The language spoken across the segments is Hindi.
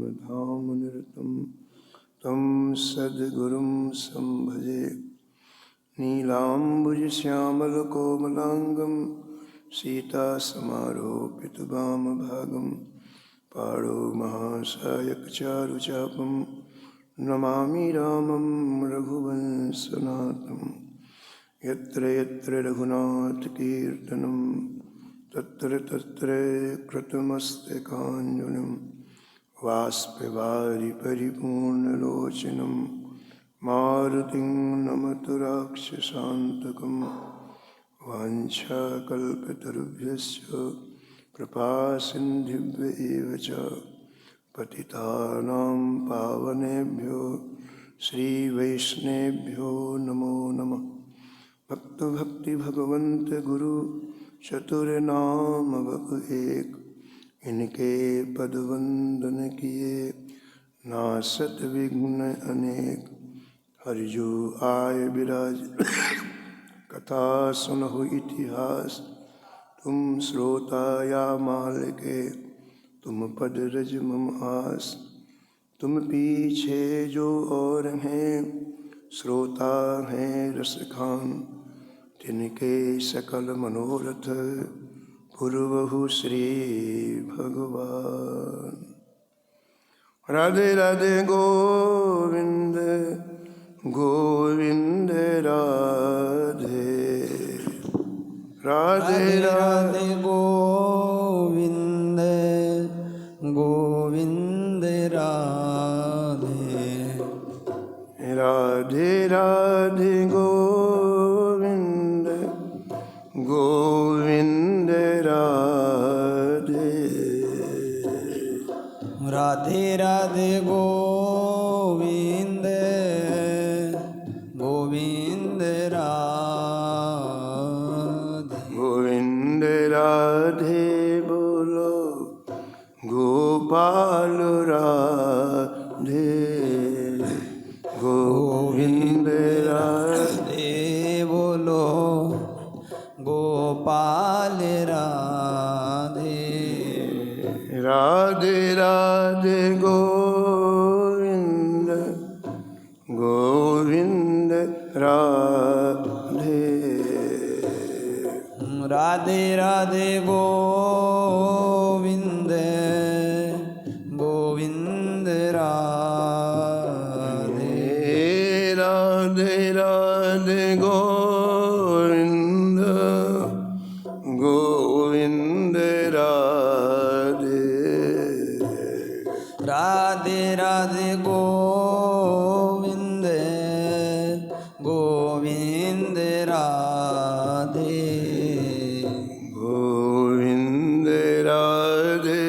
धाम निरतं तं सद्गुरुं संभजे। नीलाम्बुजश्यामलकोमलाङ्गं सीतासमारोपितवामभागं पाणौ महासायकचारुचापं नमामि रामं रघुवंशनाथं। यत्र यत्र रघुनाथकीर्तनं तत्र तत्र कृतमस्तकाञ्जलिं बाष्पवारि परिपूर्णलोचनं मारुतिं नमत राक्षसान्तकं। वाञ्छाकल्पतरुभ्यश्च कृपासिन्धुभ्य एव च पतितानां पावनेभ्यो श्रीवैष्णवेभ्यो नमो नमः। भक्त भक्ति भगवंत गुरु चतुर्नाम बक एक, इनके पद वंदन किए नासत विघ्न अनेक। हरिजो आय विराज कथा सुनहु इतिहास, तुम श्रोता या माल के तुम पद रज मम आस। तुम पीछे जो और हैं श्रोता हैं रसखान, तिनके सकल मनोरथ पुरवहु श्री भगवान। राधे राधे गोविंद गोविंद राधे राधे राधे गोविंद गोविंद राधे राधे राधे गोविंद गोविंद राधे राधे राधे गोविंद गोविंद राधे गोविंद राधे बोलो गोपाल राधे गोविंद राधे बोलो गोपाल राधे। राधे राधे गोविंद गोविंद राधे राधे राधे गोविंद गोविंद राधे राधे राधे गोविंद गोविंद राधे राधे राधे गोविंद गोविंद राधे गोविंद राधे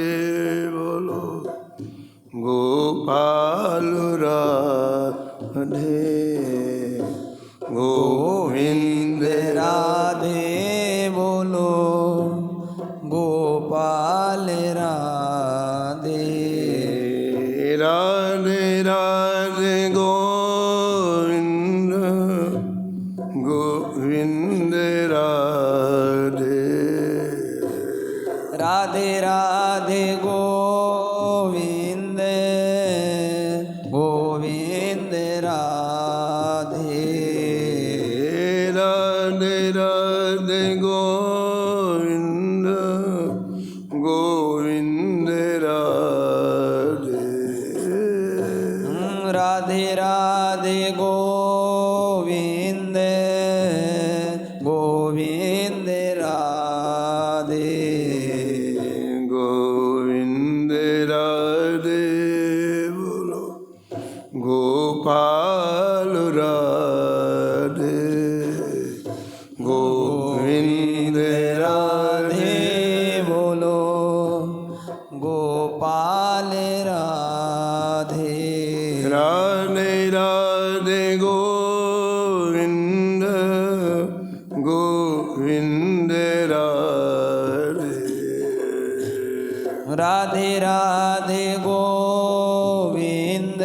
बोलो गोपाल राधे गोविंद राधे बोलो गोपाल राधे राधे राधे गोविंद गोविंद राधे राधे राधे गोविंद गोविंद राधे राधे राधे गोविंद गोविंद राधे राधे राधे गोविंद गोविंद राधे गोविंद राधे बोलो गोपाल राधे गोविंद राधे बोलो गोपाल राधे राधे राधे गोविंद गोविंद राधे राधे राधे गोविंद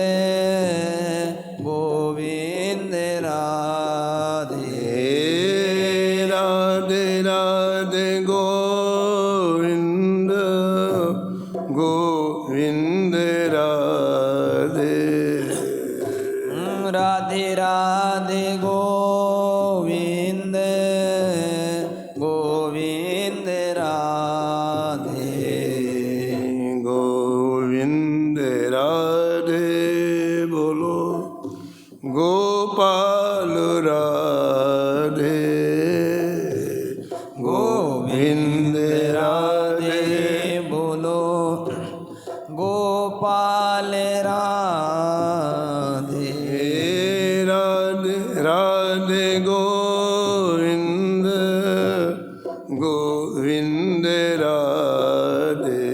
गोविंद राधे राधे राधे गोविंद गोविंद राधे गोपाल राधे राधे राधे गोविंद गोविंद राधे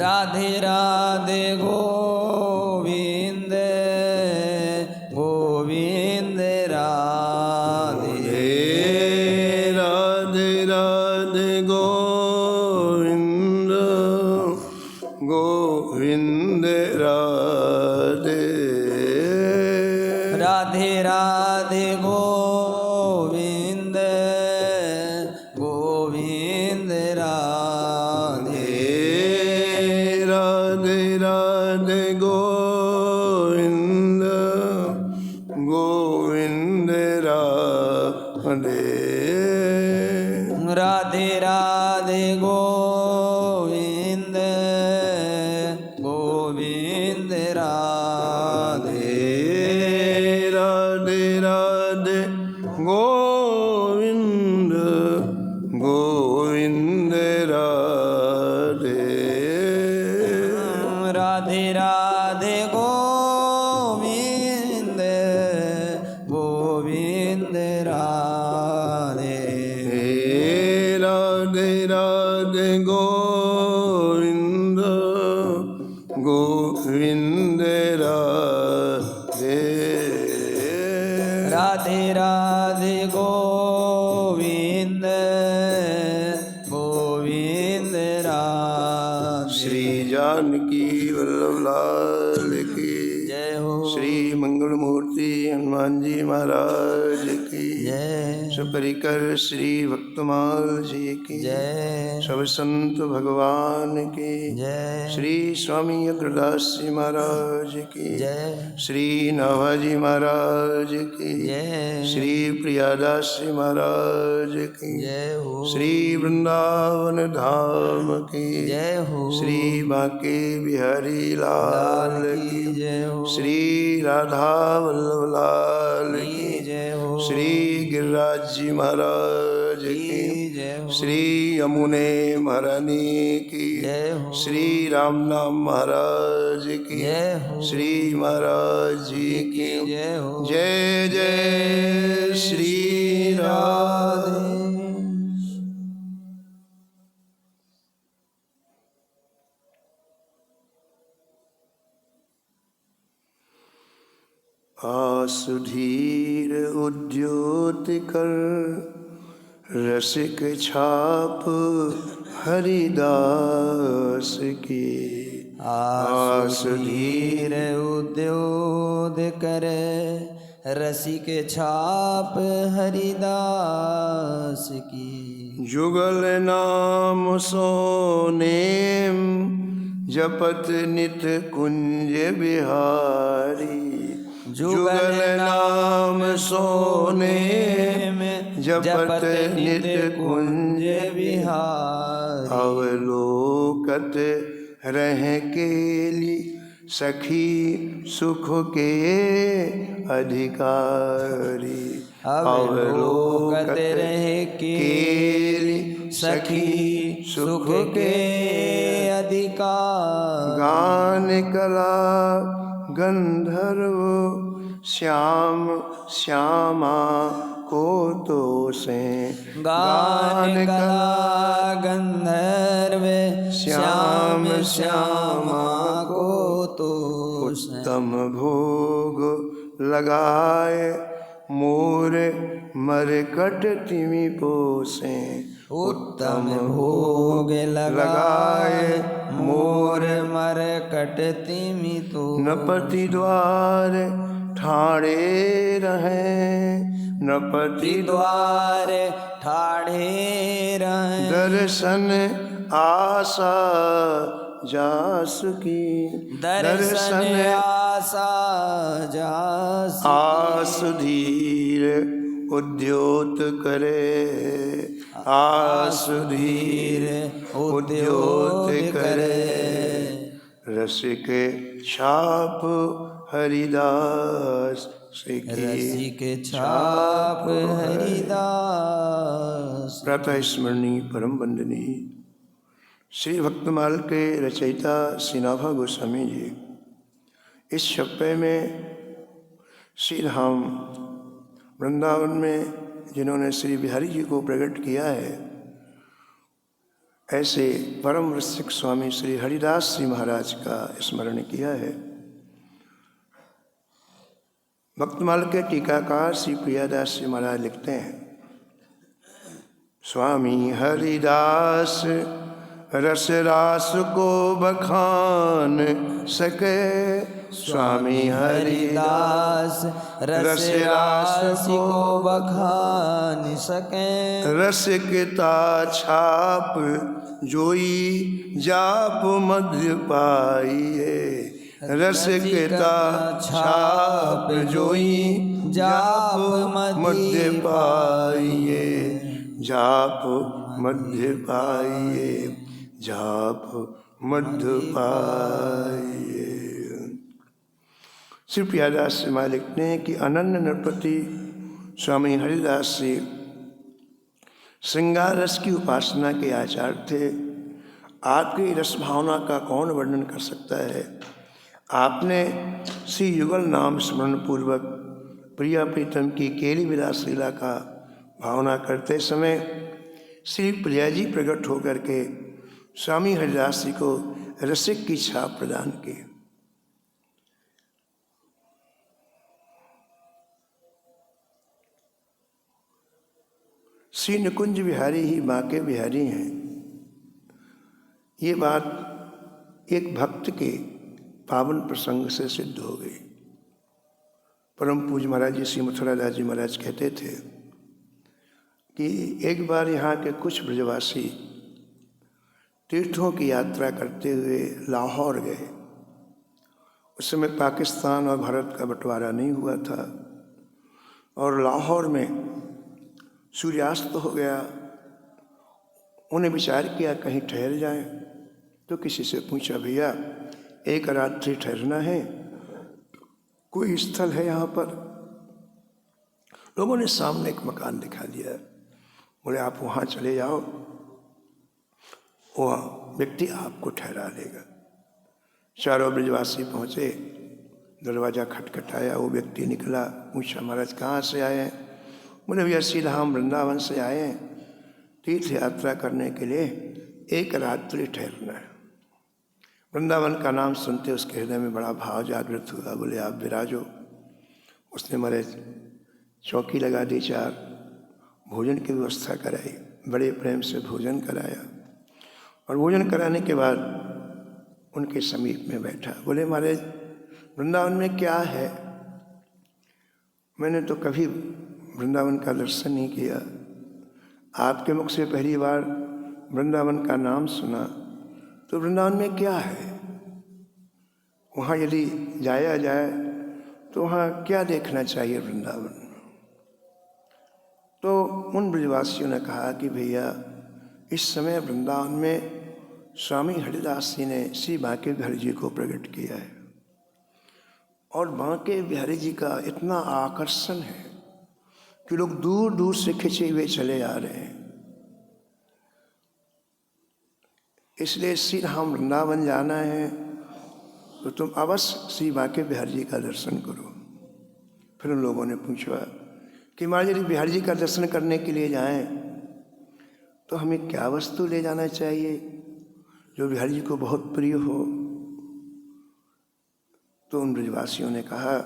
राधे राधे गोविंद गोविंद राधे राधे राधे गोविंद गोविंद राधे राधे राधे गोविंद गोविंद राधे राधे राधे गोविंद गोविंद राधे राधे राधे गोविंद गोविंद राधे राधे राधे गोविंद गोविंद राधे राधे राधे गोविंद गोविंद राधे राधे राधे गोविंद गोविंद राधे राधे राधे गोविंद गोविंद राधे श्री जानकी वल्लभ लाल की जय हो श्री मंगल मूर्ति हनुमान जी महाराज की जय सपरिकर श्री भक्तमाल जी की जय सब संत भगवान की जय श्री स्वामी अग्रदास जी महाराज की जय श्री नाभाजी महाराज की जय श्री प्रियादास जी महाराज की जय हो श्री वृंदावन धाम की जय हो श्री बांके बिहारी लाल की जय हो श्री राधा वल्लभ लाल की जय हो श्री गिरिराज जी महाराज की जय हो श्री यमुने महारानी की जय हो श्री राम नाम महाराज की जय हो श्री महाराज जी की जय हो जय जय श्री राधे आसुधीर उद्योत कर रसिक छाप हरिदास की आसुधीर उद्योत करे रसिक छाप हरिदास की जुगल नाम सोनेम जपत नित कुंज बिहारी जुगल नाम सोने में जपत नित कुंज विहार अवलोकत रह केली सखी सुख के अधिकारी अवलोकत रह केली सखी सुख के अधिकार गान कला गंधर्व श्याम श्यामा को तो से गान कला गंधर्व श्याम श्यामा को तो उत्तम भोग लगाए मोर मरकट तिमि पोसे उत्तम भोग लगाए मोर मरकट तिमि तो नपति द्वार ठाणे रहे नपति द्वार ठाणे रहे दर्शन आशा जास की दर्शन आशा जास आस धीर उद्योत करे आस धीर उद्योत करे रसिक छाप हरिदास रसिक छाप हरिदास प्रातः स्मरणीय परम वंदनीय श्री भक्तमाल के रचयिता श्री नाभा गोस्वामी जी इस छप्पे में श्री धाम वृंदावन में जिन्होंने श्री बिहारी जी को प्रकट किया है, ऐसे परम रसिक स्वामी श्री हरिदास जी महाराज का स्मरण किया है। भक्तमाल के टीकाकार श्री प्रियादास जी महाराज लिखते हैं, स्वामी हरिदास रस रास को बखान सके, स्वामी हरिदास रस रास को बखान सके, रसिकता छाप जोई जाप मध्य पाइए, रसिकता छाप जोई जाप मध्य पाइए, जाप मध्य पाइए, जाप मध्य पाइए। श्री प्रियादास जी महाराज लिखते हैं कि अनन्य नरपति स्वामी हरिदास जी श्रृंगार रस की उपासना के आचार्य थे। आपकी रस भावना का कौन वर्णन कर सकता है। आपने श्री युगल नाम स्मरण पूर्वक प्रिया प्रीतम की केली विलास लीला का भावना करते समय श्री प्रिया जी प्रकट होकर के स्वामी हरिदास जी को रसिक की छाप प्रदान की। श्री निकुंज बिहारी ही बांके बिहारी हैं। ये बात एक भक्त के पावन प्रसंग से सिद्ध हो गई। परम पूज्य महाराज जी श्री मथुरादास जी महाराज कहते थे कि एक बार यहाँ के कुछ ब्रजवासी तीर्थों की यात्रा करते हुए लाहौर गए। उस समय पाकिस्तान और भारत का बंटवारा नहीं हुआ था और लाहौर में सूर्यास्त हो गया। उन्हें विचार किया कहीं ठहर जाएं, तो किसी से पूछा, भैया एक रात्रि ठहरना है, कोई स्थल है यहाँ पर? लोगों ने सामने एक मकान दिखा दिया। बोले आप वहाँ चले जाओ, वह व्यक्ति आपको ठहरा देगा। चारों ब्रजवासी पहुँचे, दरवाज़ा खटखटाया, वो व्यक्ति निकला। पूछा, महाराज कहाँ से आए हैं? बोले भैया सीधा हम वृंदावन से आए हैं, तीर्थ यात्रा करने के लिए एक रात्रि ठहरना है। वृंदावन का नाम सुनते उसके हृदय में बड़ा भाव जागृत हुआ। बोले आप विराजो। उसने हमारे चौकी लगा दी, 4 भोजन की व्यवस्था कराई, बड़े प्रेम से भोजन कराया और भोजन कराने के बाद उनके समीप में बैठा। बोले महाराज वृंदावन में क्या है? मैंने तो कभी वृंदावन का दर्शन नहीं किया, आपके मुख से पहली बार वृंदावन का नाम सुना, तो वृंदावन में क्या है? वहाँ यदि जाया जाए तो वहाँ क्या देखना चाहिए वृंदावन? तो उन ब्रजवासियों ने कहा कि भैया इस समय वृंदावन में स्वामी हरिदास जी ने श्री बांके बिहारी जी को प्रकट किया है और बांके बिहारी जी का इतना आकर्षण है कि लोग दूर दूर से खिंचे हुए चले आ रहे हैं। इसलिए श्री राम वृंदावन जाना है तो तुम अवश्य श्री बांके बिहारी जी का दर्शन करो। फिर उन लोगों ने पूछा कि महाराज यदि बिहारी जी का दर्शन करने के लिए जाएं तो हमें क्या वस्तु ले जाना चाहिए जो बिहारी जी को बहुत प्रिय हो? तो उन ब्रजवासियों ने कहा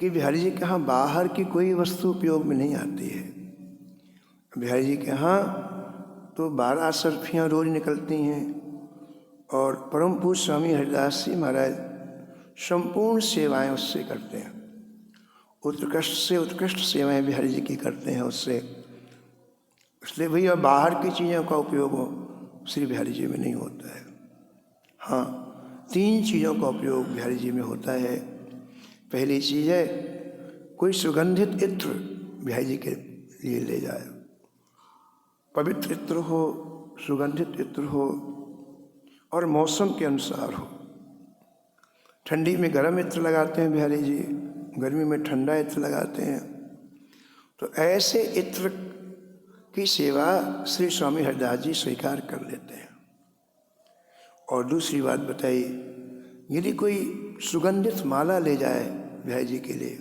कि बिहारी जी के यहाँ बाहर की कोई वस्तु उपयोग में नहीं आती है। बिहारी जी के यहाँ तो 12 सर्फियाँ रोज निकलती हैं और परम पूज्य स्वामी हरिदास जी महाराज संपूर्ण सेवाएं उससे करते हैं। उत्कृष्ट से उत्कृष्ट सेवाएं बिहारी जी की करते हैं उससे। इसलिए भैया बाहर की चीज़ों का उपयोग श्री बिहारी जी में नहीं होता है। हाँ, 3 चीज़ों का उपयोग बिहारी जी में होता है। पहली चीज़ है कोई सुगंधित इत्र बिहारी जी के लिए ले जाए, पवित्र इत्र हो, सुगंधित इत्र हो और मौसम के अनुसार हो। ठंडी में गर्म इत्र लगाते हैं बिहारी जी, गर्मी में ठंडा इत्र लगाते हैं। तो ऐसे इत्र की सेवा श्री स्वामी हरिदास जी स्वीकार कर लेते हैं। और दूसरी बात बताई, यदि कोई सुगंधित माला ले जाए बिहारी जी के लिए,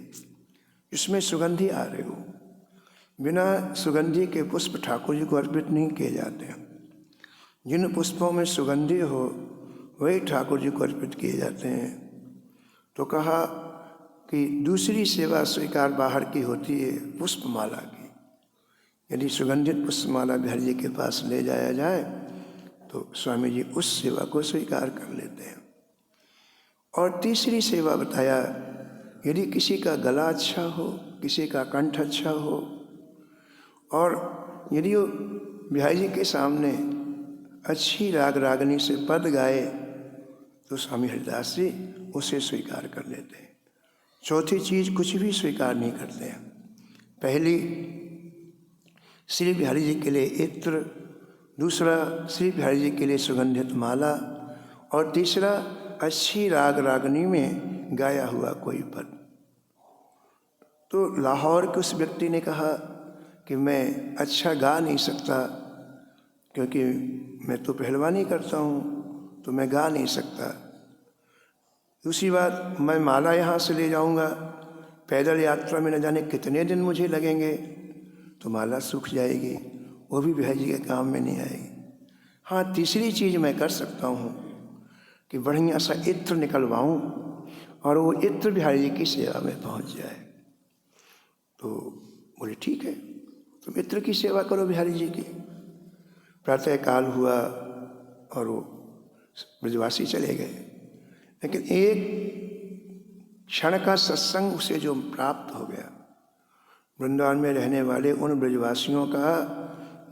इसमें सुगंधी आ रहे हो, बिना सुगंधी के पुष्प ठाकुर जी को अर्पित नहीं किए जाते हैं। जिन पुष्पों में सुगंधी हो वही ठाकुर जी को अर्पित किए जाते हैं। तो कहा कि दूसरी सेवा स्वीकार बाहर की होती है पुष्पमाला की। यदि सुगंधित पुष्पमाला बिहारी जी के पास ले जाया जाए तो स्वामी जी उस सेवा को स्वीकार कर लेते हैं। और तीसरी सेवा बताया, यदि किसी का गला अच्छा हो, किसी का कंठ अच्छा हो, और यदि वो बिहारी जी के सामने अच्छी राग रागनी से पद गाए तो स्वामी हरिदास जी उसे स्वीकार कर लेते हैं। चौथी चीज़ कुछ भी स्वीकार नहीं करते हैं। पहली, श्री बिहारी जी के लिए इत्र, दूसरा श्री बिहारी जी के लिए सुगंधित माला, और तीसरा अच्छी राग रागनी में गाया हुआ कोई पद। तो लाहौर के उस व्यक्ति ने कहा कि मैं अच्छा गा नहीं सकता, क्योंकि मैं तो पहलवानी करता हूँ, तो मैं गा नहीं सकता। दूसरी बात, मैं माला यहाँ से ले जाऊँगा, पैदल यात्रा में न जाने कितने दिन मुझे लगेंगे, तो माला सूख जाएगी, वो भी बिहारी जी के काम में नहीं आएगी। हाँ, तीसरी चीज़ मैं कर सकता हूँ कि बढ़िया सा इत्र निकलवाऊँ और वो इत्र बिहारी जी की सेवा में पहुँच जाए। तो बोले ठीक है, तुम इत्र की सेवा करो बिहारी जी की। प्रातःकाल हुआ और वो ब्रजवासी चले गए, लेकिन एक क्षण का सत्संग उसे जो प्राप्त हो गया, वृंदावन में रहने वाले उन ब्रजवासियों का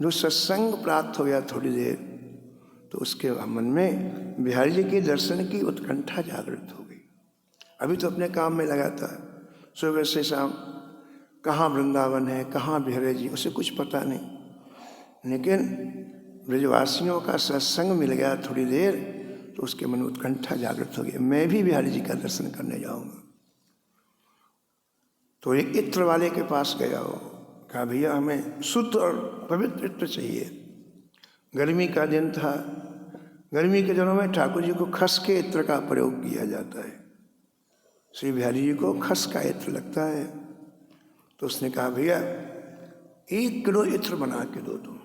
जो सत्संग प्राप्त हो गया थोड़ी देर, तो उसके मन में बिहारी जी के दर्शन की उत्कंठा जागृत हो गई। अभी तो अपने काम में लगा था, सुबह से शाम कहाँ वृंदावन है, कहाँ बिहारी जी, उसे कुछ पता नहीं। लेकिन ब्रजवासियों का सत्संग मिल गया थोड़ी देर, तो उसके मन में उत्कंठा जागृत हो गई, मैं भी बिहारी जी का दर्शन करने जाऊंगा। तो एक इत्र वाले के पास गया, हो कहा भैया हमें शुद्ध और पवित्र इत्र चाहिए। गर्मी का दिन था, गर्मी के दिनों में ठाकुर जी को खस के इत्र का प्रयोग किया जाता है, श्री बिहारी जी को खस का इत्र लगता है। तो उसने कहा भैया 1 किलो इत्र बना के दो तुम,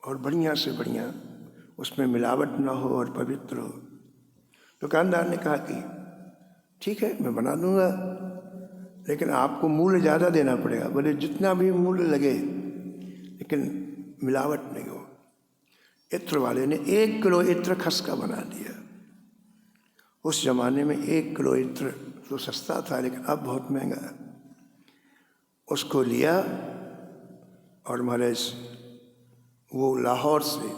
और बढ़िया से बढ़िया, उसमें मिलावट ना हो और पवित्र हो। दुकानदार ने कहा कि ठीक है मैं बना दूंगा, लेकिन आपको मूल्य ज़्यादा देना पड़ेगा। बोले जितना भी मूल्य लगे, लेकिन मिलावट नहीं हो। इत्र वाले ने 1 किलो इत्र खस का बना दिया। उस जमाने में 1 किलो इत्र तो सस्ता था, लेकिन अब बहुत महंगा है। उसको लिया और महाराज वो लाहौर से,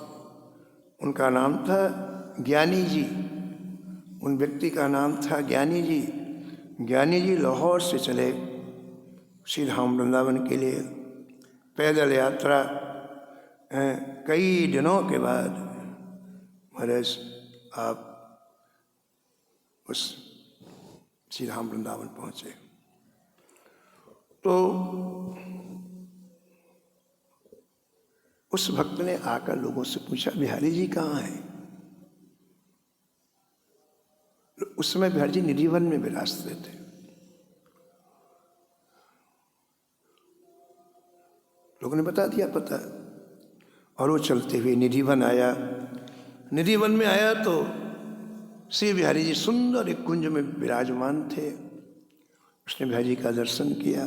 उनका नाम था ज्ञानी जी, उन व्यक्ति का नाम था ज्ञानी जी। ज्ञानी जी लाहौर से चले श्री धाम वृंदावन के लिए, पैदल यात्रा। कई दिनों के बाद महाराज आप उस श्री धाम वृंदावन पहुँचे। तो उस भक्त ने आकर लोगों से पूछा बिहारी जी कहाँ हैं। उस समय बिहारी जी निधिवन में विराजते थे। लोगों ने बता दिया पता, और वो चलते हुए निधिवन आया। निधिवन में आया तो श्री बिहारी जी सुंदर एक कुंज में विराजमान थे। उसने बिहारी जी का दर्शन किया,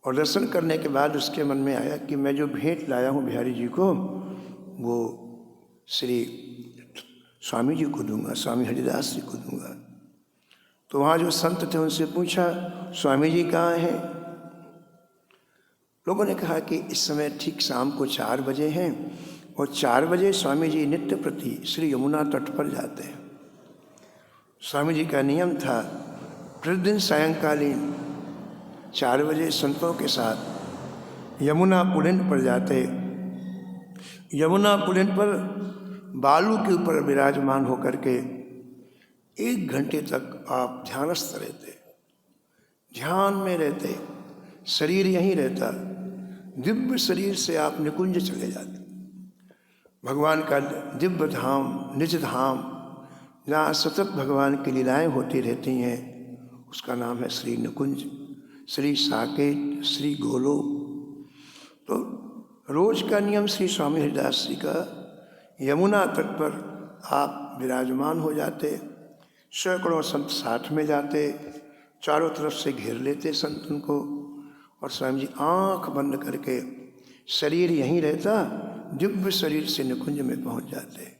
और दर्शन करने के बाद उसके मन में आया कि मैं जो भेंट लाया हूँ बिहारी जी को, वो श्री स्वामी जी को दूंगा, स्वामी हरिदास जी को दूंगा। तो वहाँ जो संत थे उनसे पूछा स्वामी जी कहाँ हैं। लोगों ने कहा कि इस समय ठीक शाम को 4 बजे हैं, और 4 बजे स्वामी जी नित्य प्रति श्री यमुना तट पर जाते हैं। स्वामी जी का नियम था प्रतिदिन सायंकालीन 4 बजे संतों के साथ यमुना पुलिन पर जाते। यमुना पुलिन पर बालू के ऊपर विराजमान होकर के 1 घंटे तक आप ध्यानस्थ रहते, ध्यान में रहते, शरीर यहीं रहता, दिव्य शरीर से आप निकुंज चले जाते। भगवान का दिव्य धाम, निज धाम, जहाँ सतत भगवान की लीलाएं होती रहती हैं, उसका नाम है श्री निकुंज, श्री साकेत, श्री गोलोक। तो रोज का नियम श्री स्वामी हरिदास जी का, यमुना तट पर आप विराजमान हो जाते, सैकड़ों संत साथ में जाते, चारों तरफ से घेर लेते संत उनको, और स्वामी जी आंख बंद करके, शरीर यहीं रहता, दिव्य शरीर से निकुंज में पहुंच जाते।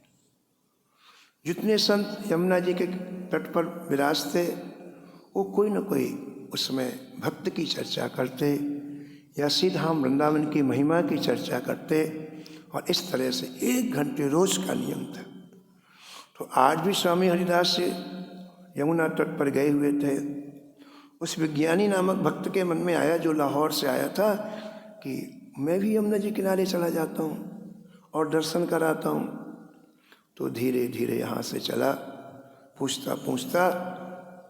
जितने संत यमुना जी के तट पर विराजते, वो कोई न कोई उसमें भक्त की चर्चा करते या सीधाम वृंदावन की महिमा की चर्चा करते, और इस तरह से 1 घंटे रोज का नियम था। तो आज भी स्वामी हरिदास जी यमुना तट पर गए हुए थे। उस विज्ञानी नामक भक्त के मन में आया, जो लाहौर से आया था, कि मैं भी यमुना जी किनारे चला जाता हूँ और दर्शन कराता हूँ। तो धीरे धीरे यहाँ से चला, पूछता पूछता,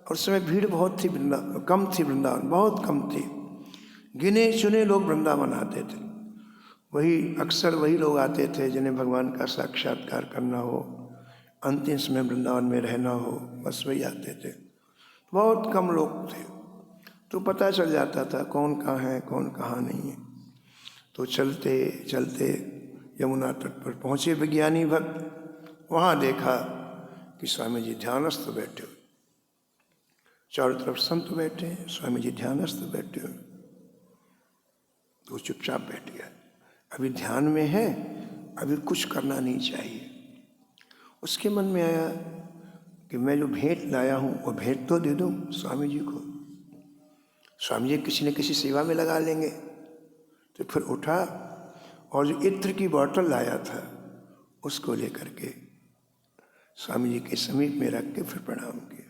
और उस समय भीड़ बहुत थी, कम थी, वृंदावन बहुत कम थी, गिने चुने लोग वृंदावन आते थे। वही अक्सर वही लोग आते थे जिन्हें भगवान का साक्षात्कार करना हो, अंतिम समय वृंदावन में रहना हो, बस वही आते थे। बहुत कम लोग थे, तो पता चल जाता था कौन कहाँ है, कौन कहाँ नहीं है। तो चलते चलते यमुना तट पर पहुँचे विज्ञानी भक्त। वहाँ देखा कि स्वामी जी ध्यानस्थ बैठे हुए, चारों तरफ संत बैठे, स्वामी जी ध्यानस्थ बैठे हुए। तो चुपचाप बैठ गया। अभी ध्यान में है, अभी कुछ करना नहीं चाहिए। उसके मन में आया कि मैं जो भेंट लाया हूँ वो भेंट तो दे दूँ स्वामी जी को, स्वामी जी किसी न किसी सेवा में लगा लेंगे। तो फिर उठा और जो इत्र की बोतल लाया था उसको लेकर के स्वामी जी के समीप में रख के फिर प्रणाम किया।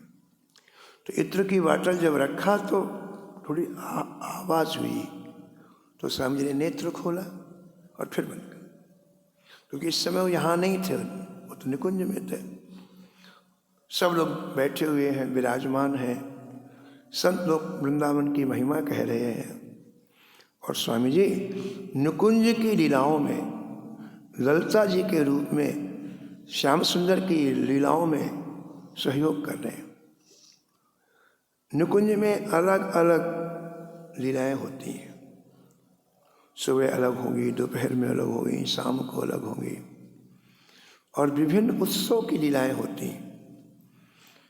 तो इत्र की बोतल जब रखा तो थोड़ी आवाज़ हुई, तो स्वामी जी ने नेत्र खोला और फिर बंद कर, क्योंकि इस समय वो यहाँ नहीं थे, वो तो निकुंज में थे। सब लोग बैठे हुए हैं, विराजमान हैं, संत लोग वृंदावन की महिमा कह रहे हैं, और स्वामी जी निकुंज की लीलाओं में, ललिता जी के रूप में, श्याम सुंदर की लीलाओं में सहयोग कर रहे हैं। निकुंज में अलग अलग लीलाएं होती हैं, सुबह अलग होगी, दोपहर में अलग होगी, शाम को अलग होगी, और विभिन्न उत्सव की लीलाएं होती हैं।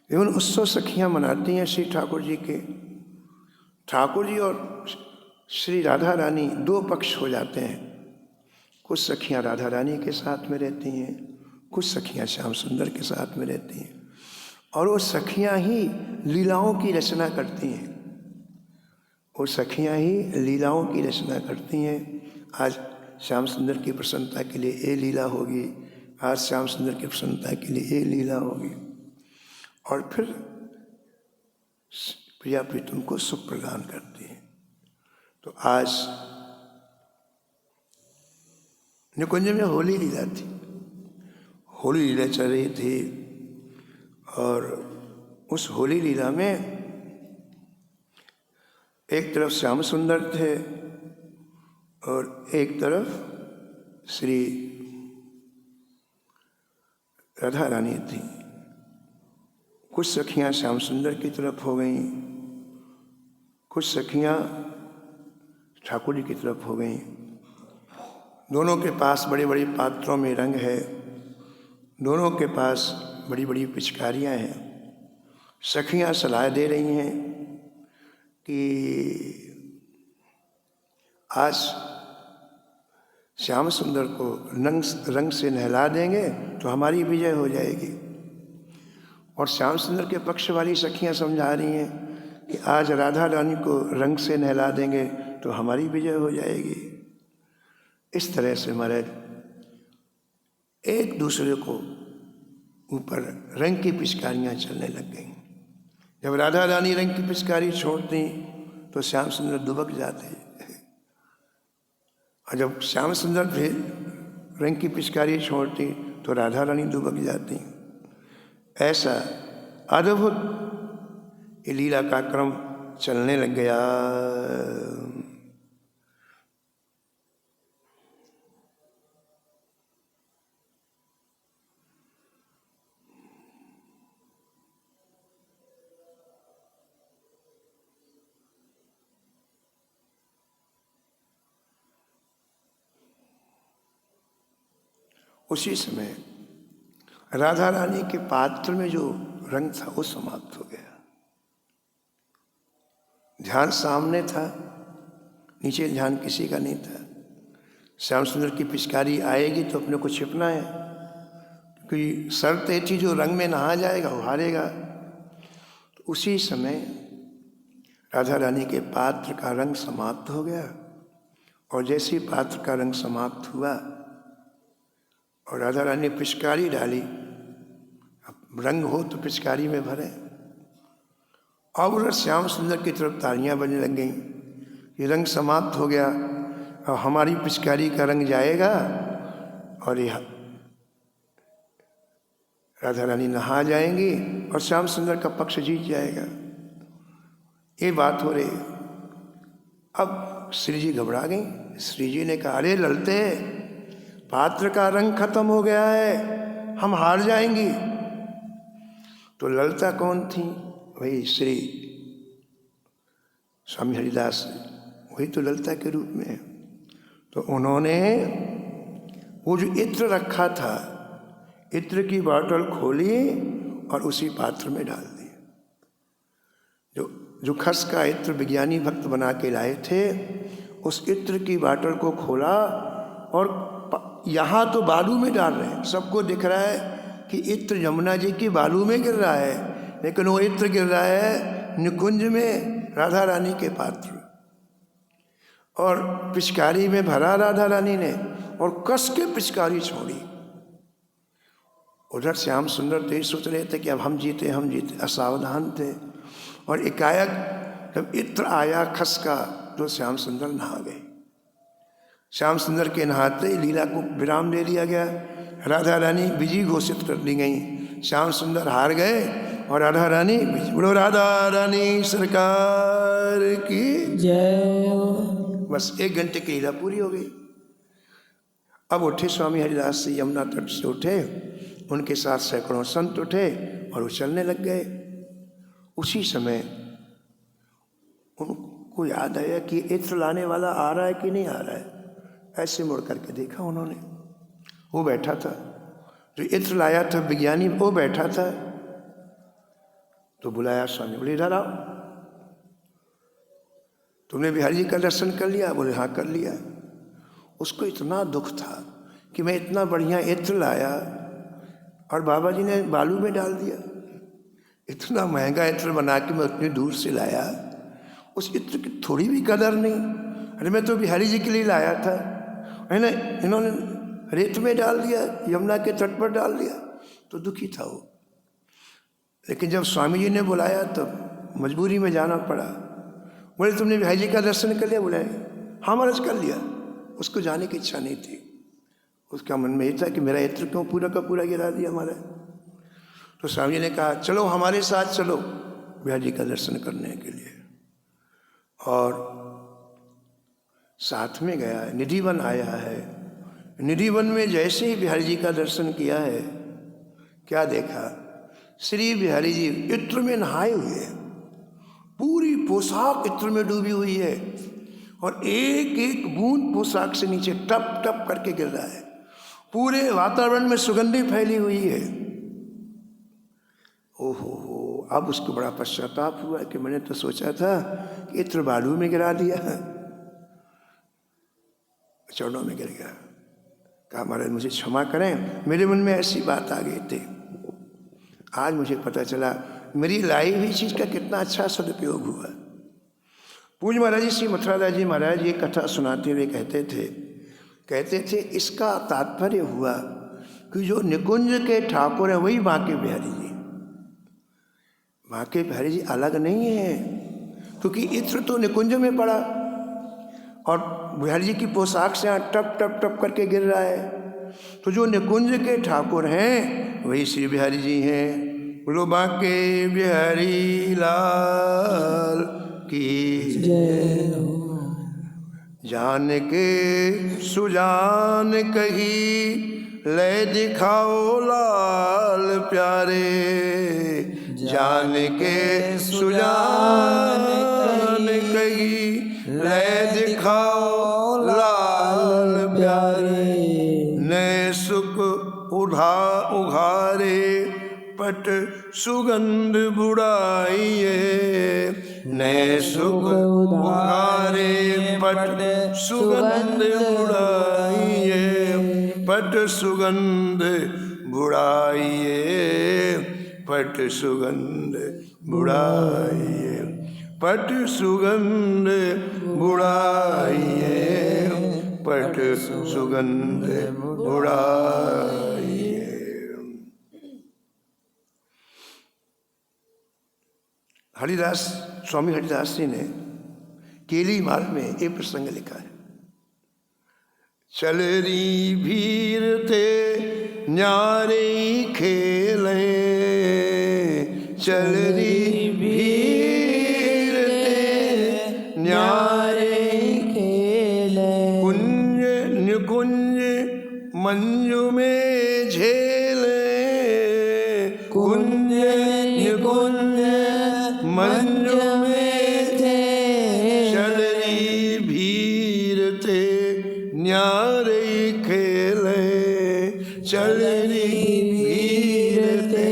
विभिन्न उत्सव सखियाँ मनाती हैं श्री ठाकुर जी के। ठाकुर जी और श्री राधा रानी 2 पक्ष हो जाते हैं। कुछ सखियाँ राधा रानी के साथ में रहती हैं, कुछ सखियाँ श्याम सुंदर के साथ में रहती हैं, और वो सखियाँ ही लीलाओं की रचना करती हैं। वो सखियाँ ही लीलाओं की रचना करती हैं। आज श्याम सुंदर की प्रसन्नता के लिए ये लीला होगी, आज श्याम सुंदर की प्रसन्नता के लिए ये लीला होगी, और फिर प्रिया प्रीतम को सुख प्रदान करती हैं। तो आज निकुंज में होली लीला थी, होली लीला चल रही थी, और उस होली लीला में एक तरफ श्याम सुंदर थे और एक तरफ श्री राधा रानी थी। कुछ सखियाँ श्याम सुंदर की तरफ हो गईं, कुछ सखियाँ ठाकुर जी की तरफ हो गईं। दोनों के पास बड़े बड़े पात्रों में रंग है, दोनों के पास बड़ी बड़ी पिचकारियाँ हैं। सखियाँ सलाह दे रही हैं कि आज श्याम सुंदर को रंग से नहला देंगे तो हमारी विजय हो जाएगी, और श्याम सुंदर के पक्ष वाली सखियाँ समझा रही हैं कि आज राधा रानी को रंग से नहला देंगे तो हमारी विजय हो जाएगी। इस तरह से महाराज एक दूसरे को ऊपर रंग की पिचकारियाँ चलने लग गईं। जब राधा रानी रंग की पिचकारी छोड़ती तो श्याम सुंदर दुबक जाते, और जब श्याम सुंदर फिर रंग की पिचकारी छोड़ती तो राधा रानी दुबक जाती। ऐसा अद्भुत ये लीला का क्रम चलने लग गया। उसी समय राधा रानी के पात्र में जो रंग था वो समाप्त हो गया। ध्यान सामने था, नीचे ध्यान किसी का नहीं था। श्याम सुंदर की पिचकारी आएगी तो अपने को छिपना है, क्योंकि शर्त ये थी जो रंग में नहा जाएगा वो हारेगा। तो उसी समय राधा रानी के पात्र का रंग समाप्त हो गया, और जैसे ही पात्र का रंग समाप्त हुआ और राधा रानी ने पिचकारी डाली, अब रंग हो तो पिचकारी में भरे। अब उधर श्याम सुंदर की तरफ तालियां बजने लग गईं, ये रंग समाप्त हो गया, अब हमारी पिचकारी का रंग जाएगा और यह राधा रानी नहा जाएंगी और श्याम सुंदर का पक्ष जीत जाएगा। ये बात हो रही। अब श्री जी घबरा गई। श्री जी ने कहा, अरे ललते, पात्र का रंग खत्म हो गया है, हम हार जाएंगी। तो ललता कौन थी? वही श्री स्वामी हरिदास, वही तो ललता के रूप में। तो उन्होंने वो जो इत्र रखा था, इत्र की बॉटल खोली और उसी पात्र में डाल दी। जो खस का इत्र विज्ञानी भक्त बना के लाए थे, उस इत्र की बॉटल को खोला और यहाँ तो बालू में डाल रहे हैं। सबको दिख रहा है कि इत्र यमुना जी की बालू में गिर रहा है, लेकिन वो इत्र गिर रहा है निकुंज में, राधा रानी के पात्र। और पिचकारी में भरा राधा रानी ने और कस के पिचकारी छोड़ी। उधर श्याम सुंदर तो ये सोच रहे थे कि अब हम जीते, असावधान थे। और एकाएक जब इत्र आया खस का, तो श्याम सुंदर नहा गए। श्याम सुंदर के नहाते ही लीला को विराम दे दिया गया। राधा रानी विजयी घोषित कर दी गई। श्याम सुंदर हार गए और राधा रानी, बोलो राधा रानी सरकार की जय। बस 1 घंटे की लीला पूरी हो गई। अब उठे स्वामी हरिदास से, यमुना तट से उठे, उनके साथ सैकड़ों संत उठे और वो चलने लग गए। उसी समय उनको याद आया कि इत्र लाने वाला आ रहा है कि नहीं आ रहा है। ऐसे मुड़ करके देखा उन्होंने, वो बैठा था, जो इत्र लाया था विज्ञानी, वो बैठा था। तो बुलाया स्वामी, बोले इधर आओ, तुमने बिहारी जी का दर्शन कर लिया? बोले हाँ कर लिया। उसको इतना दुख था कि मैं इतना बढ़िया इत्र लाया और बाबा जी ने बालू में डाल दिया। इतना महंगा इत्र बना के मैं उतनी दूर से लाया, उस इत्र की थोड़ी भी कदर नहीं। अरे मैं तो बिहारी जी के लिए लाया था, है ना, इन्होंने रेत में डाल दिया, यमुना के तट पर डाल दिया। तो दुखी था वो। लेकिन जब स्वामी जी ने बुलाया तब मजबूरी में जाना पड़ा। बोले तुमने बिहारी जी का दर्शन कर लिया? बोले हाँ महाराज कर लिया। उसको जाने की इच्छा नहीं थी। उसका मन में ये था कि मेरा इत्र क्यों पूरा का पूरा गिरा दिया हमारा। तो स्वामी जी ने कहा चलो हमारे साथ चलो बिहारी जी का दर्शन करने के लिए। और साथ में गया है। निधिवन आया है। निधिवन में जैसे ही बिहारी जी का दर्शन किया है, क्या देखा, श्री बिहारी जी इत्र में नहाए हुए हैं, पूरी पोशाक इत्र में डूबी हुई है और एक एक बूंद पोशाक से नीचे टप टप करके गिर रहा है। पूरे वातावरण में सुगंधी फैली हुई है। ओहो हो, अब उसको बड़ा पश्चाताप हुआ कि मैंने तो सोचा था कि इत्र बालू में गिरा दिया, चरणों में गिर गया। कहा महाराज मुझे क्षमा करें, मेरे मन में ऐसी बात आ गई थी। आज मुझे पता चला मेरी लाई हुई चीज का कितना अच्छा सदुपयोग हुआ। पूज्य महाराज जी श्री मथुरादास जी महाराज ये कथा सुनाते हुए कहते थे इसका तात्पर्य हुआ कि जो निकुंज के ठाकुर हैं वही बांके बिहारी जी। बांके बिहारी जी अलग नहीं है, क्योंकि इत्र तो निकुंज में पड़ा और बिहारी जी की पोशाक से यहाँ टप टप टप करके गिर रहा है। तो जो निकुंज के ठाकुर हैं वही श्री बिहारी जी हैं। बोलो बांके बिहारी लाल की जय हो। जान के सुजान कही ले दिखाओ लाल प्यारे, जान के सुजान कही ले दिखाओ लाल प्यारे, नए सुख उघारे पट सुगंध बुढ़ाइए। नए सुख उघारे पट सुगंध बुढ़ाइए। पट सुगंध बुढ़ाइए। पट सुगंध बुढ़ाइए। पट सुगंध बुढ़ाइए। पट सुगंध बुढ़ाइए। हरिदास, स्वामी हरिदास जी ने केली माल में एक प्रसंग लिखा है। चल री भीर थे न्यारे खेले। चल री भीर थे न्यारे खेले। कुंज निकुंज मंजू में झेले। कुंज निकुंज मंजू में थे। चल री भीर थे न्यारे खेले। चल री भीर थे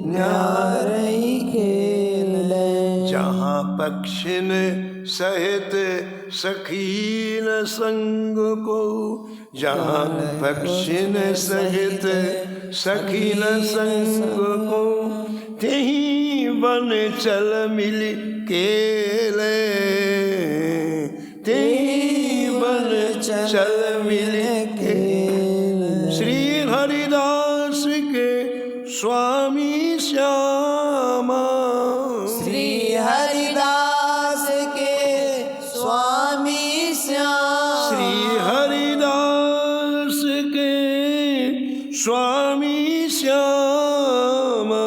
न्यारे खेले। जहाँ पक्षिन सहित सखीन संग को। जहाँ पक्षिन सहित सखीन संग को। तेही बन चल मिल केले। तेही बन चल मिल केले। श्री हरिदास के स्वामी श्यामा। श्री हरिदास के स्वामी श्याम। श्री हरिदास के स्वामी श्यामा।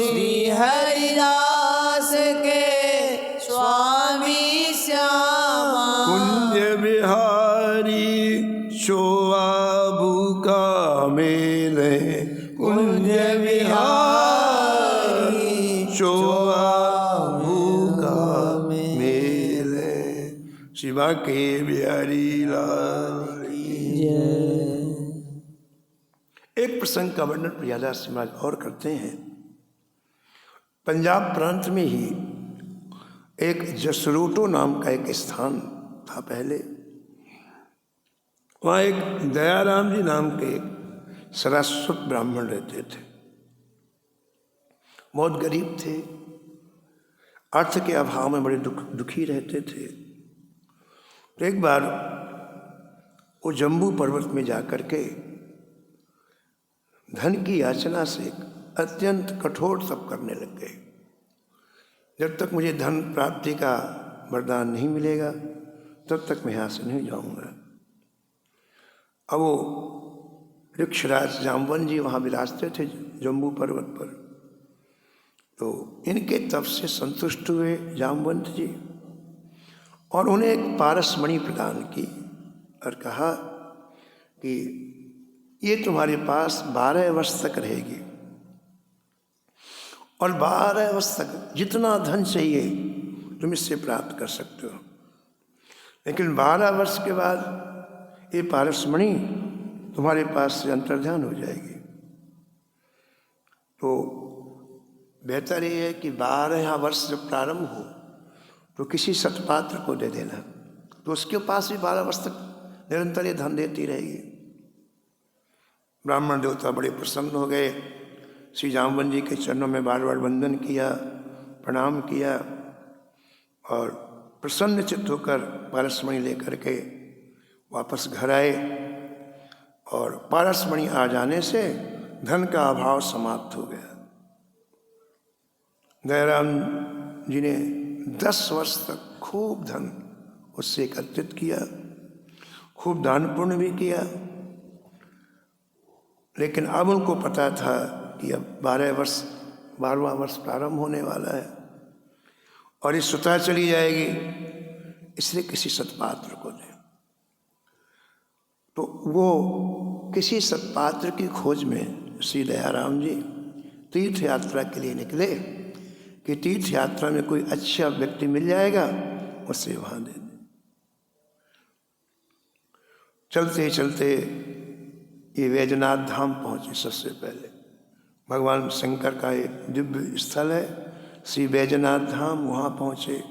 श्री हरिदास के स्वामी श्यामा। कुंज बिहारी शोआबू का मेले। कुंज बिहारी शोआबू का मेले। शिवा के बिहारी लाल की जय। एक प्रसंग का वर्णन प्रियादास जी महाराज और करते हैं। पंजाब प्रांत में ही एक जसरोटो नाम का एक स्थान था पहले। वहाँ एक दयाराम जी नाम के सरस्वत ब्राह्मण रहते थे। बहुत गरीब थे, अर्थ के अभाव में बड़े दुखी रहते थे। तो एक बार वो जम्बू पर्वत में जाकर के धन की याचना से अत्यंत कठोर तप करने लग गए। जब तक मुझे धन प्राप्ति का वरदान नहीं मिलेगा तब तक मैं यहाँ से नहीं जाऊँगा। अब वो वृक्षराज जाम्बवन जी वहाँ विराजते थे जम्बू पर्वत पर। तो इनके तप से संतुष्ट हुए जाम्बवंत जी और उन्हें एक पारसमणि प्रदान की और कहा कि ये तुम्हारे पास 12 वर्ष तक रहेगी और 12 वर्ष तक जितना धन चाहिए तुम इससे प्राप्त कर सकते हो। लेकिन 12 वर्ष के बाद ये पारसमणि तुम्हारे पास से अंतर्ध्यान हो जाएगी। तो बेहतर ये है कि 12वां वर्ष जब प्रारंभ हो तो किसी सत्पात्र को दे देना, तो उसके पास भी 12 वर्ष तक निरंतर ये धन देती रहेगी। ब्राह्मण देवता बड़े प्रसन्न हो गए। श्री जाम्बवन जी के चरणों में बार बार वंदन किया, प्रणाम किया और प्रसन्न चित्त होकर पारसमणि लेकर के वापस घर आए। और पारसमणि आ जाने से धन का अभाव समाप्त हो गया। दयाराम जी ने 10 वर्ष तक खूब धन उससे एकत्रित किया, खूब दान पुण्य भी किया। लेकिन अब उनको पता था कि अब 12वां वर्ष प्रारंभ होने वाला है और ये स्वतः चली जाएगी, इसलिए किसी सत्पात्र को दे। तो वो किसी सत्पात्र की खोज में श्री दयाराम जी तीर्थ यात्रा के लिए निकले कि तीर्थ यात्रा में कोई अच्छा व्यक्ति मिल जाएगा उसे वहाँ दे दें। चलते चलते ये वैजनाथ धाम पहुँचे। सबसे पहले भगवान शंकर का एक दिव्य स्थल है श्री वैजनाथ धाम, वहाँ पहुँचे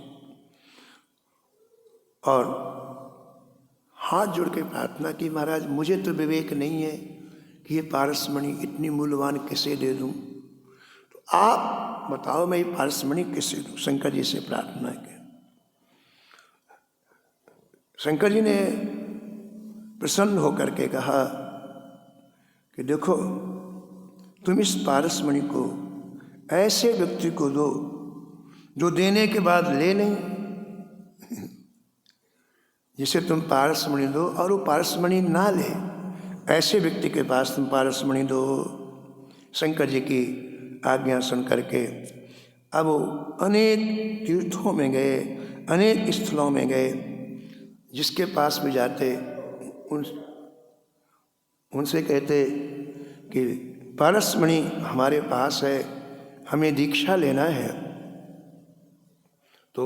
और हाथ जोड़ के प्रार्थना की, महाराज मुझे तो विवेक नहीं है कि ये पारसमणि इतनी मूल्यवान किसे दे दूं, तो आप बताओ मैं ये पारसमणि किसे दूं। शंकर जी से प्रार्थना की। शंकर जी ने प्रसन्न होकर के कहा कि देखो तुम इस पारसमणि को ऐसे व्यक्ति को दो जो देने के बाद ले नहीं, जिसे तुम पारसमणि दो और वो पारसमणि ना ले, ऐसे व्यक्ति के पास तुम पारसमणि दो। शंकर जी की आज्ञा सुन करके अब वो अनेक तीर्थों में गए, अनेक स्थलों में गए, जिसके पास भी जाते उनसे कहते कि पारसमणि हमारे पास है, हमें दीक्षा लेना है, तो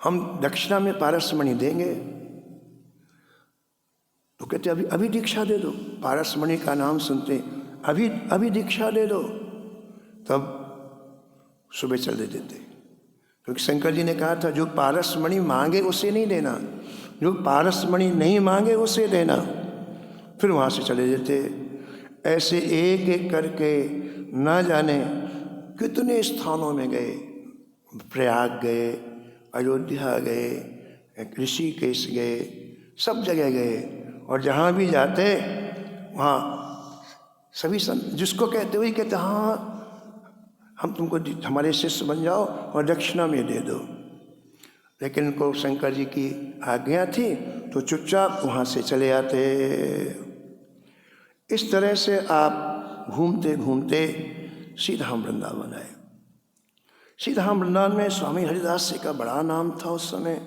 हम दक्षिणा में पारसमणि देंगे। तो कहते अभी अभी दीक्षा दे दो। पारसमणि का नाम सुनते अभी अभी दीक्षा दे दो, तब सुबह चले देते। क्योंकि शंकर जी ने कहा था जो पारसमणि मांगे उसे नहीं देना, जो पारसमणि नहीं मांगे उसे देना। फिर वहाँ से चले जाते। ऐसे एक एक करके न जाने कितने स्थानों में गए, प्रयाग गए, अयोध्या गए, ऋषिकेश गए, सब जगह गए, और जहाँ भी जाते वहाँ सभी जिसको कहते वही कहते हाँ हम तुमको हमारे शिष्य बन जाओ और दक्षिणा में दे दो। लेकिन इनको शंकर जी की आज्ञा थी तो चुपचाप वहाँ से चले आते। इस तरह से आप घूमते घूमते सीधाम वृंदावन आए। सीधाम वृंदावन में स्वामी हरिदास जी का बड़ा नाम था उस समय,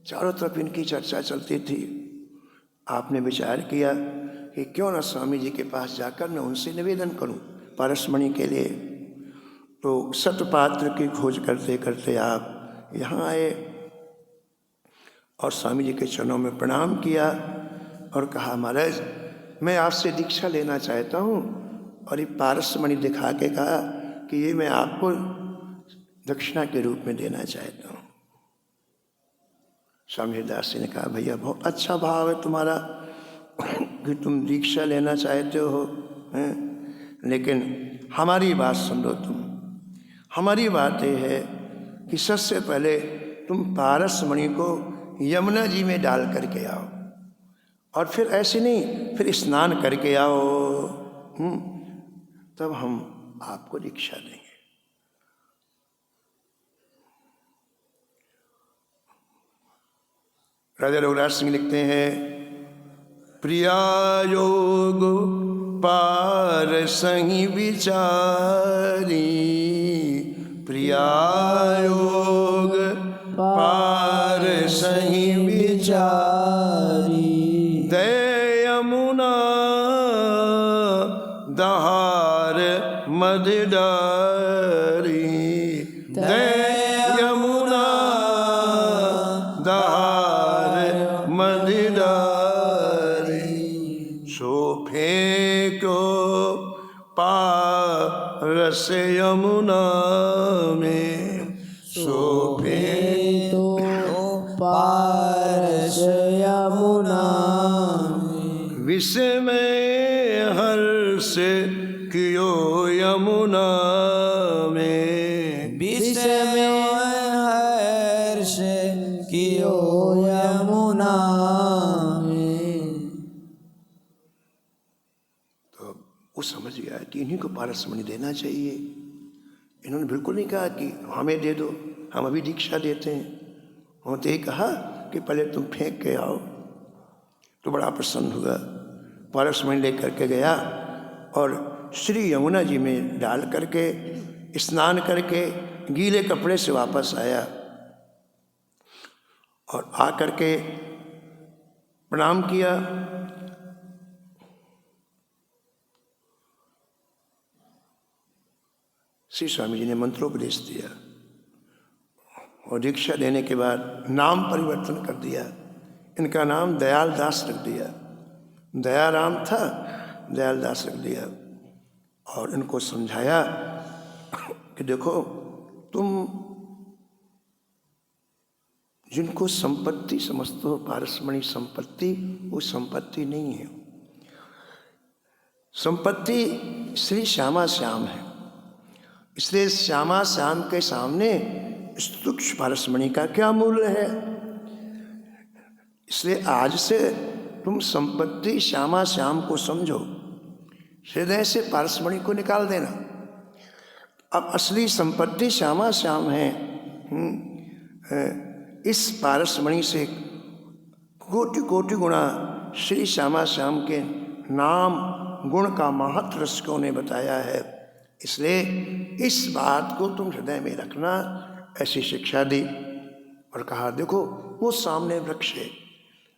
चारों तरफ इनकी चर्चा चलती थी। आपने विचार किया कि क्यों न स्वामी जी के पास जाकर मैं उनसे निवेदन करूं पारसमणि के लिए। तो सतपात्र की खोज करते करते आप यहाँ आए और स्वामी जी के चरणों में प्रणाम किया और कहा महाराज मैं आपसे दीक्षा लेना चाहता हूँ, और ये पारसमणि दिखा के कहा कि ये मैं आपको दक्षिणा के रूप में देना चाहता हूँ। स्वामी हरिदास जी ने कहा भैया बहुत अच्छा भाव है तुम्हारा कि तुम दीक्षा लेना चाहते हो हैं, लेकिन हमारी बात सुन लो तुम। हमारी बात ये है कि सबसे पहले तुम पारसमणि को यमुना जी में डाल करके आओ, और फिर ऐसे नहीं फिर स्नान करके आओ, तब हम आपको दीक्षा देंगे। राजा रघुराज सिंह लिखते हैं प्रिया योग पारसहि विचारी, प्रिया योग पारसहि विचारी, दय यमुना दहार मद डारी, दय यमुना दहार मद डारी, सो फेंको पारस यमुना में, सो फेंको पारस यमुना में, विस्मय हर्ष कियो यमुना में, विस्मय हर्ष कियो यमुना में। तो वो समझ गया कि इन्हीं को पारसमणि देना चाहिए। इन्होंने बिल्कुल नहीं कहा कि हमें दे दो, हम अभी दीक्षा देते हैं। उन्होंने ये कहा कि पहले तुम फेंक के आओ। तो बड़ा प्रसन्न हुआ, पारसमणि लेकर के गया और श्री यमुना जी में डाल करके स्नान करके गीले कपड़े से वापस आया, और आ करके प्रणाम किया। श्री स्वामी जी ने मंत्रोपदेश दिया और दीक्षा देने के बाद नाम परिवर्तन कर दिया। इनका नाम दयाल दास रख दिया। दयाराम था, दयालदास रख दिया और इनको समझाया कि देखो तुम जिनको संपत्ति समझते हो, पारसमणि संपत्ति, वो संपत्ति नहीं है। संपत्ति श्री श्यामा श्याम है। इसलिए श्यामा श्याम के सामने तुच्छ पारसमणि का क्या मूल्य है। इसलिए आज से तुम संपत्ति श्यामा श्याम को समझो, हृदय से पारसमणि को निकाल देना। अब असली संपत्ति श्यामा श्याम है। इस पारसमणि से कोटि कोटि गुणा श्री श्यामा श्याम के नाम गुण का महत्व रसिकों ने बताया है। इसलिए इस बात को तुम हृदय में रखना, ऐसी शिक्षा दी और कहा देखो वो सामने वृक्ष है,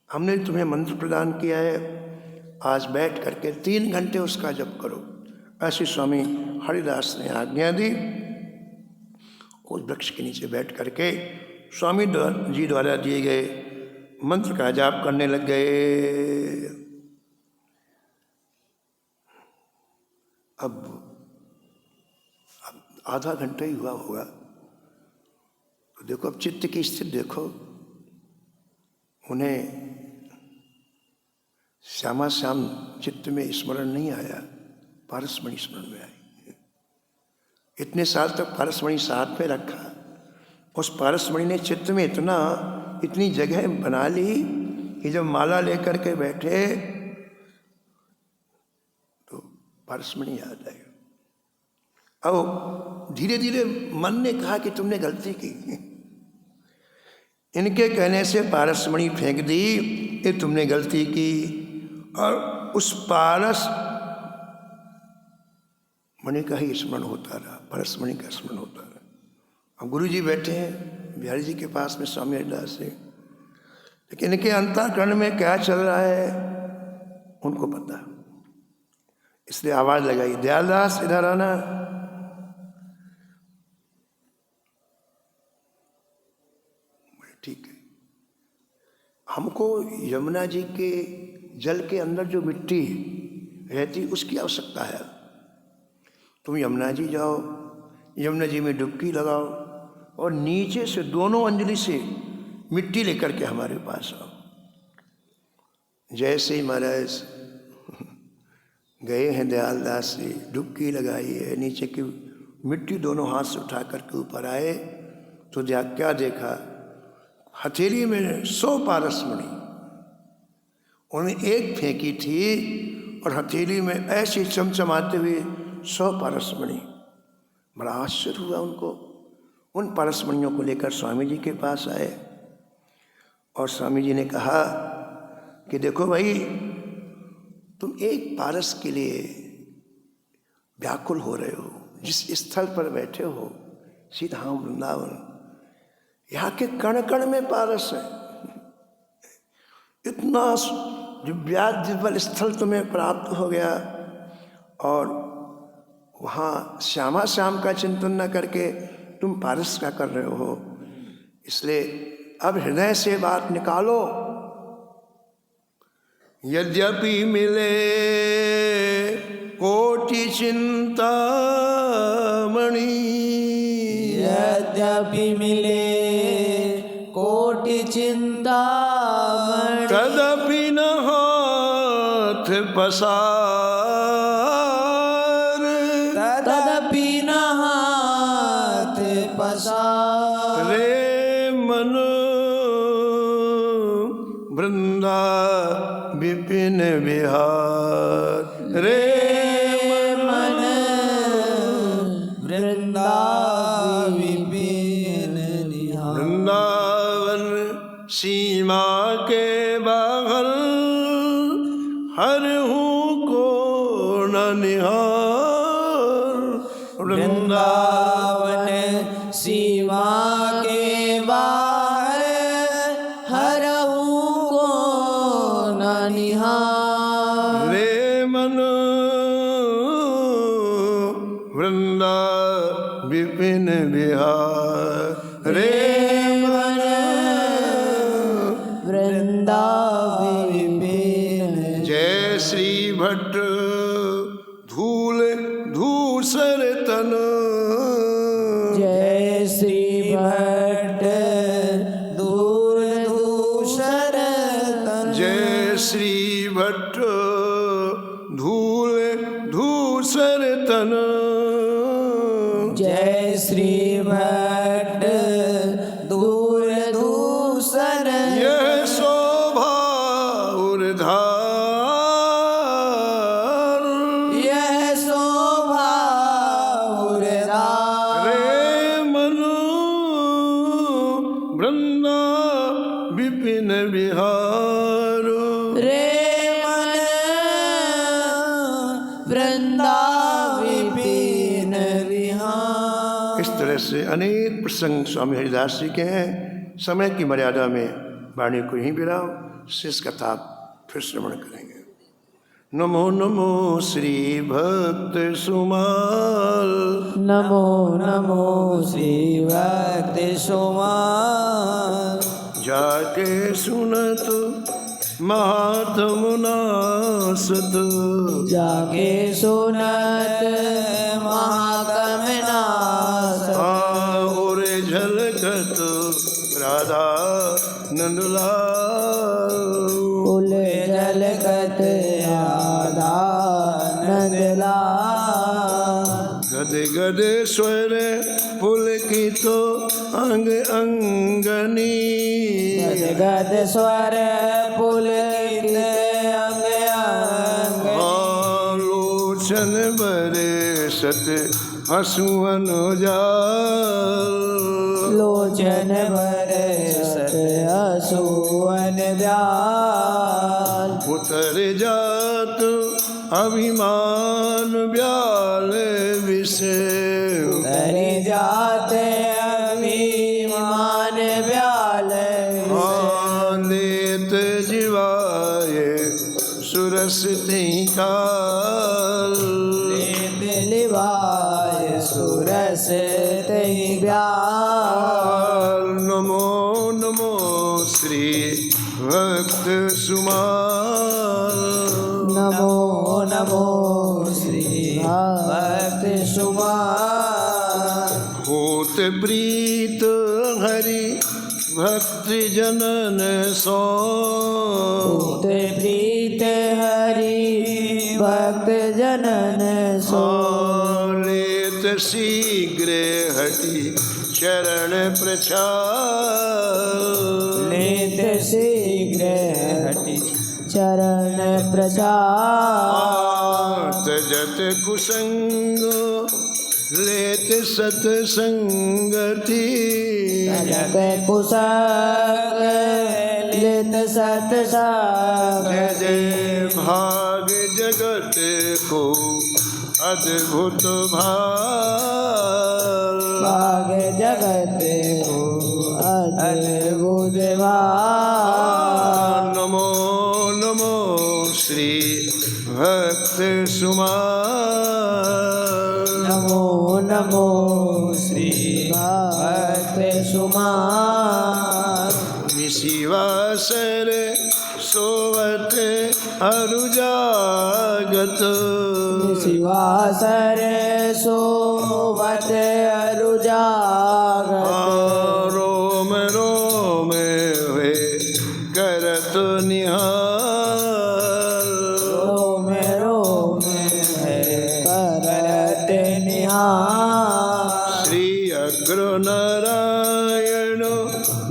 हमने तुम्हें मंत्र प्रदान किया है, आज बैठ करके 3 घंटे उसका जप करो। ऐसी स्वामी हरिदास ने आज्ञा दी। उस वृक्ष के नीचे बैठ करके स्वामी जी द्वारा दिए गए मंत्र का जाप करने लग गए। अब आधा घंटा ही हुआ होगा, तो देखो अब चित्त की स्थिति देखो। उन्हें श्यामा श्याम चित्त में स्मरण नहीं आया, पारसमणि स्मरण में आई। इतने साल तक पारसमणि साथ में रखा, उस पारसमणि ने चित्त में इतनी जगह बना ली कि जब माला लेकर के बैठे तो पारसमणि याद आई। अब धीरे धीरे मन ने कहा कि तुमने गलती की, इनके कहने से पारसमणि फेंक दी, ये तुमने गलती की। और उस पारस मणि का ही स्मरण होता रहा, पारसमणि का स्मरण होता रहा। अब गुरु जी बैठे हैं बिहारी जी के पास में, स्वामी हरिदास से, लेकिन इनके अंतःकरण में क्या चल रहा है उनको पता। इसलिए आवाज लगाई, दयालदास इधर आना। ठीक है, हमको यमुना जी के जल के अंदर जो मिट्टी रहती उसकी आवश्यकता है। तुम यमुना जी जाओ, यमुना जी में डुबकी लगाओ और नीचे से दोनों अंजलि से मिट्टी लेकर के हमारे पास आओ। जैसे ही महाराज गए हैं दयालदास से, डुबकी लगाई है, नीचे की मिट्टी दोनों हाथ से उठा करके ऊपर आए तो क्या देखा, हथेली में 100 पारसमणि। उन्होंने एक फेंकी थी और हथेली में ऐसे चमचमाते हुए 100 पारसमणि। बड़ा आश्चर्य हुआ उनको। उन पारसमणियों को लेकर स्वामी जी के पास आए और स्वामी जी ने कहा कि देखो भाई, तुम एक पारस के लिए व्याकुल हो रहे हो। जिस स्थल पर बैठे हो, सीधाम वृंदावन, यहाँ के कण कण में पारस है। इतना दिव्यादिव्य स्थल तुम्हें प्राप्त हो गया और वहाँ श्यामा श्याम का चिंतन न करके तुम पारस का कर रहे हो। इसलिए अब हृदय से बात निकालो। यद्यपि मिले कोटि चिंतामणि, यद्यपि मिले कोटि चिंतामणि, तदपि न हाथ पसार, तदपि न हाथ पसार। रे मन वृंदा विपिन विहार, रे मन वृंदा विपिन निहार। वृंदावन सीमा के बाहर हर हूँ को न निहार। वृंदावन सीमा के बाहर हरहूँ को न निहार। रे मन वृंदा विपिन विहार, रे मन वृंदा विपिन। जय भट्ट धूल धूसर तन। जय श्री भट्ट धूल धूसर तन। जय श्री भट्ट धूल धूसर तन। जय श्री भट्ट धूल धूसर। यह शोभा उर्धार। यह शोभा उर्धार। रे मनु वृंदा विपिन विहार। रे मन वृंदा विपिन विहार। इस तरह से अनेक प्रसंग स्वामी हरिदास जी के हैं। समय की मर्यादा में वाणी को यहीं विराम, शेष कथा फिर श्रवण करेंगे। नमो नमो श्री भक्त सुमाल। नमो नमो श्री भक्त सुमाल। जाके सुनत महात्म नासत। जाके सुनत महात्म नासत। और झलकत राधा नंदलाल। फूल झलकत राधा नंदलाल। गद गद स्वर पुलकित अंग अंगनी। गद गद स्वर पुलकित अंग अंगनी। लोचन बरसत हसुअन जाल। लोचन बरसत हसुअन जाल। उतर जात अभिमान ब्याल विषय। उतरि जाते अभिमान ब्याल विषय। लेत जीवाए सुरस तिहि काल। लेत लिवाय सुरस तिहि ब्याल। नमो नमो श्री भक्त सुमाल। नमो नमो श्री भक्त सुमाल। होत प्रीत हरि भक्त जनन सो। होत प्रीत हरि भक्त जनन सो। लेत शीघ्र हटि चरण प्रचार। लेत शीघ्र हटि चरण प्रचार। तजत कुसंग लेत सतसंगति। तजत कुसंग लेत सतसंग। जय जय भाग जगत को अद्भुत भाल। भाग जगत को अद्भुत भाल। नमो नमो श्री भक्त सुमाल। नमो नमो श्री भक्त सुमाल। निशिवासर सोवत अरु जागत। शिवासर सोवत अरु जागत। रोम रोम हुए करत निहाल। रोम रोम है करत निहाल। श्री अग्र नारायण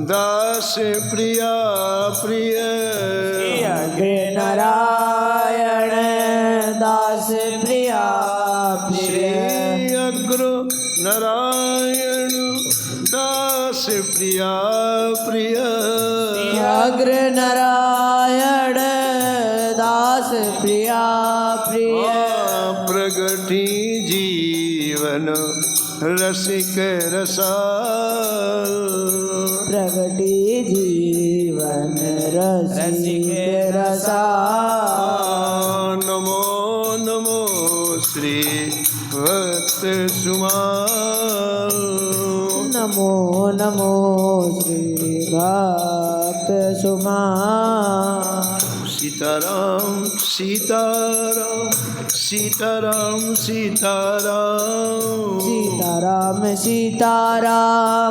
दास प्रिया प्रिय। अग्र नारायण दास प्रिया प्रिय। श्री अग्र नारायण दास प्रिया प्रिय। अग्र नारायण दास प्रिया प्रिय। प्रगति जीवन रसिक रसाल। प्रगति जीवन रसिक रसाल। नमो नमो श्री भक्त सुमाल। नमो नमो श्री भक्त सुमाल। सीताराम सीताराम सीताराम सीताराम सीताराम सीताराम